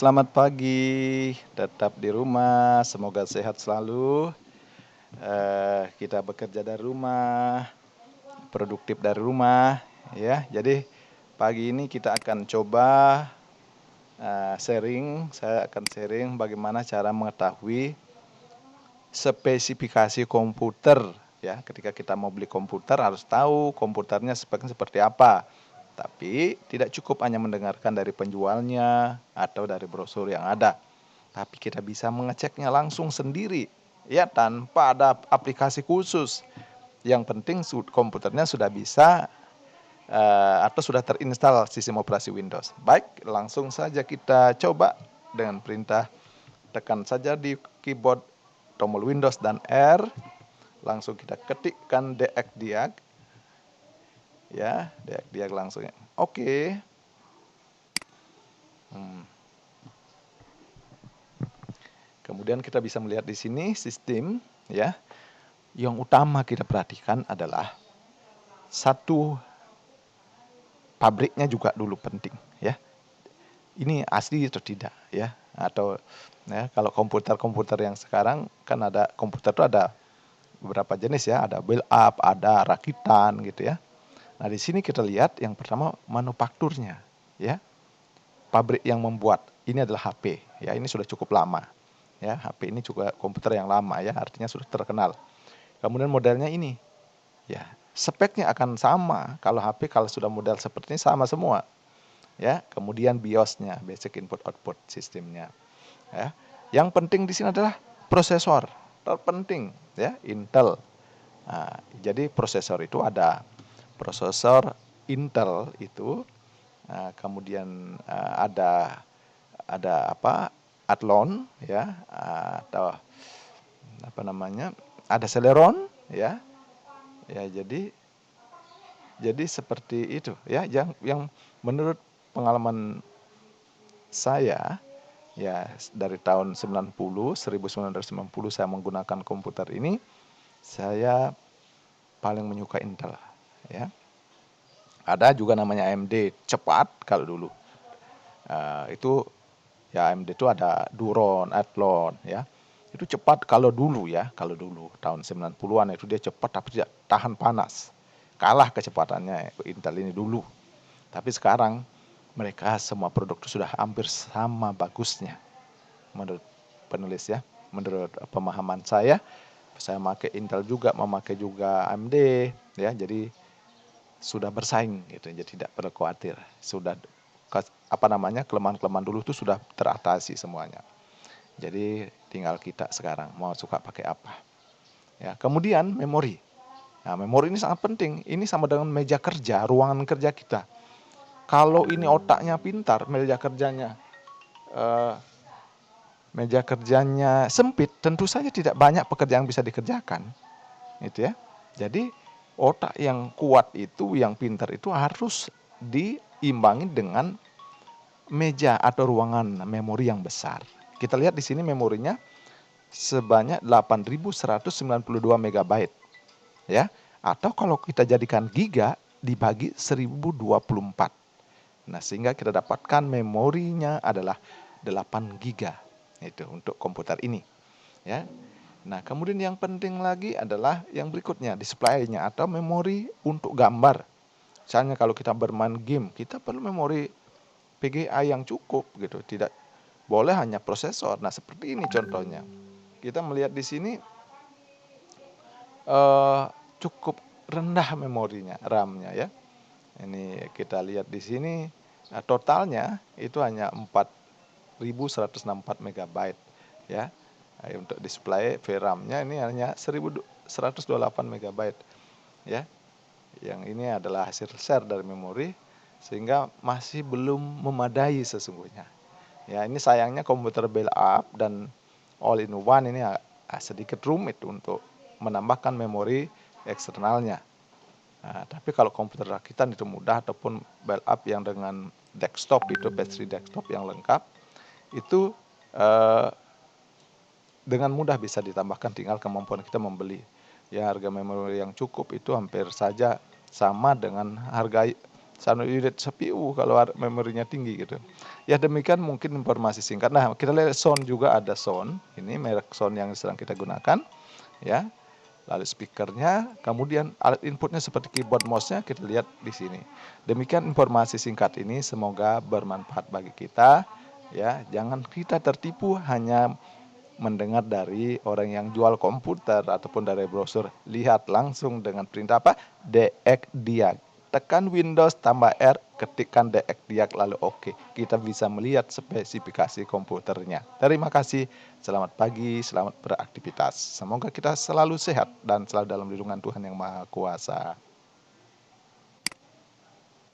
Selamat pagi, tetap di rumah, semoga sehat selalu. Kita bekerja dari rumah, produktif dari rumah, ya. Jadi pagi ini kita akan coba saya akan sharing bagaimana cara mengetahui spesifikasi komputer, ya. Ketika kita mau beli komputer harus tahu komputernya speknya seperti apa. Tapi tidak cukup hanya mendengarkan dari penjualnya atau dari brosur yang ada. Tapi kita bisa mengeceknya langsung sendiri, ya, tanpa ada aplikasi khusus. Yang penting komputernya sudah bisa atau sudah terinstall sistem operasi Windows. Baik, langsung saja kita coba dengan perintah tekan saja di keyboard tombol Windows dan R. Langsung kita ketikkan deakdiag, ya, deakdiag langsung. Oke. Kemudian kita bisa melihat di sini sistem, ya. Yang utama kita perhatikan adalah satu, pabriknya juga dulu penting, ya. Ini asli atau tidak, ya. Atau ya, kalau komputer-komputer yang sekarang kan ada komputer itu ada beberapa jenis, ya, ada build up, ada rakitan gitu, ya. Nah, di sini kita lihat yang pertama manufakturnya, ya. Pabrik yang membuat ini adalah HP, ya, ini sudah cukup lama. Ya, HP ini juga komputer yang lama, ya, artinya sudah terkenal. Kemudian modelnya ini, ya, speknya akan sama. Kalau HP kalau sudah model seperti ini sama semua, ya. Kemudian BIOS-nya, basic input output sistemnya, ya. Yang penting di sini adalah prosesor terpenting, ya, Intel. Nah, jadi prosesor itu ada prosesor Intel itu, kemudian ada apa, Athlon, ya, atau apa namanya, ada Celeron, ya. Ya, jadi seperti itu, ya, yang menurut pengalaman saya, ya, dari tahun 1990 saya menggunakan komputer ini, saya paling menyukai Intel, ya. Ada juga namanya AMD, cepat kalau dulu. Itu ya, AMD itu ada Duron, Athlon, ya. Itu cepat kalau dulu, ya, kalau dulu tahun 90-an itu dia cepat tapi tidak tahan panas. Kalah kecepatannya Intel ini dulu. Tapi sekarang mereka semua produk itu sudah hampir sama bagusnya menurut penulis, ya. Menurut pemahaman saya pakai Intel juga, memakai juga AMD, ya. Jadi sudah bersaing gitu, jadi tidak perlu khawatir. Sudah kelemahan-kelemahan dulu itu sudah teratasi semuanya. Jadi tinggal kita sekarang mau suka pakai apa. Ya, kemudian memori. Nah, memori ini sangat penting. Ini sama dengan meja kerja, ruangan kerja kita. Kalau ini otaknya pintar, meja kerjanya sempit, tentu saja tidak banyak pekerjaan yang bisa dikerjakan. Itu, ya. Jadi otak yang kuat itu, yang pintar itu harus diimbangi dengan meja atau ruangan memori yang besar. Kita lihat di sini memorinya sebanyak 8.192 MB, ya. Atau kalau kita jadikan giga dibagi 1024. Nah, sehingga kita dapatkan memorinya adalah 8 giga. Itu untuk komputer ini, ya. Nah, kemudian yang penting lagi adalah yang berikutnya, display-nya atau memori untuk gambar. Misalnya kalau kita bermain game, kita perlu memori PGA yang cukup gitu, tidak boleh hanya prosesor. Nah, seperti ini contohnya. Kita melihat di sini cukup rendah memorinya, RAM-nya, ya. Ini kita lihat di sini, totalnya itu hanya 4.164 MB, ya. Untuk display VRAM-nya ini hanya 1.128 MB, ya. Yang ini adalah hasil share dari memori, sehingga masih belum memadai sesungguhnya. Ya, ini sayangnya komputer build up dan all in one ini sedikit rumit untuk menambahkan memori eksternalnya. Nah, tapi kalau komputer rakitan itu mudah, ataupun build up yang dengan desktop itu, battery desktop yang lengkap, itu dengan mudah bisa ditambahkan, tinggal kemampuan kita membeli. Ya, harga memori yang cukup itu hampir saja sama dengan harga 1 unit CPU kalau memorinya tinggi gitu. Ya demikian mungkin informasi singkat. Nah, kita lihat sound juga ada sound. Ini merek sound yang sedang kita gunakan, ya. Lalu speakernya, kemudian alat inputnya seperti keyboard mouse-nya kita lihat di sini. Demikian informasi singkat ini, semoga bermanfaat bagi kita, ya. Jangan kita tertipu hanya mendengar dari orang yang jual komputer ataupun dari brosur. Lihat langsung dengan perintah apa? Diag. Tekan Windows tambah R, ketikkan diag lalu oke. Kita bisa melihat spesifikasi komputernya. Terima kasih. Selamat pagi, selamat beraktivitas. Semoga kita selalu sehat dan selalu dalam lindungan Tuhan yang Maha Kuasa.